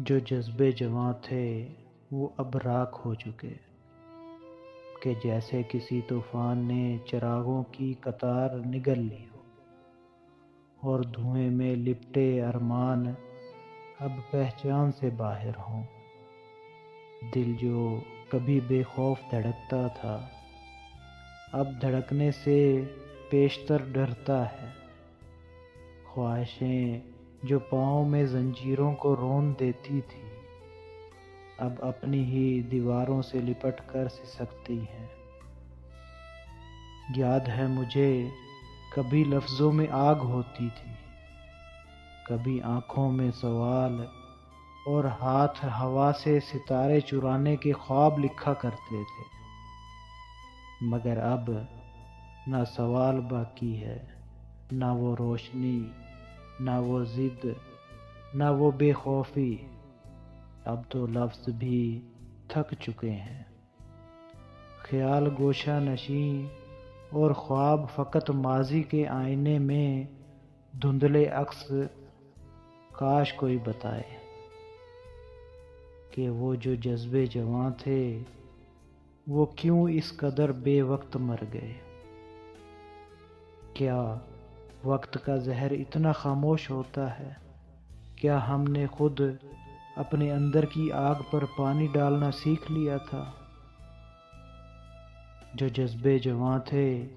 جو جذبے جواں تھے وہ اب راکھ ہو چکے، کہ جیسے کسی طوفان نے چراغوں کی قطار نگل لی ہو، اور دھوئیں میں لپٹے ارمان اب پہچان سے باہر ہوں۔ دل جو کبھی بے خوف دھڑکتا تھا اب دھڑکنے سے پیشتر ڈرتا ہے۔ خواہشیں جو پاؤں میں زنجیروں کو رون دیتی تھی اب اپنی ہی دیواروں سے لپٹ کر سسکتی ہیں۔ یاد ہے مجھے کبھی لفظوں میں آگ ہوتی تھی، کبھی آنکھوں میں سوال، اور ہاتھ ہوا سے ستارے چرانے کے خواب لکھا کرتے تھے۔ مگر اب نہ سوال باقی ہے، نہ وہ روشنی، نہ وہ ضد، نہ وہ بے خوفی۔ اب تو لفظ بھی تھک چکے ہیں، خیال گوشہ نشیں، اور خواب فقط ماضی کے آئینے میں دھندلے عکس۔ کاش کوئی بتائے کہ وہ جو جذبے جواں تھے وہ کیوں اس قدر بے وقت مر گئے۔ کیا وقت کا زہر اتنا خاموش ہوتا ہے؟ کیا ہم نے خود اپنے اندر کی آگ پر پانی ڈالنا سیکھ لیا تھا؟ جو جذبے جواں تھے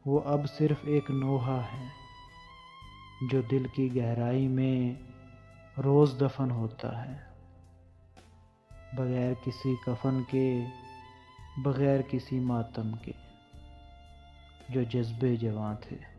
وہ اب صرف ایک نوحہ ہے جو دل کی گہرائی میں روز دفن ہوتا ہے، بغیر کسی کفن کے، بغیر کسی ماتم کے۔ جو جذبے جواں تھے۔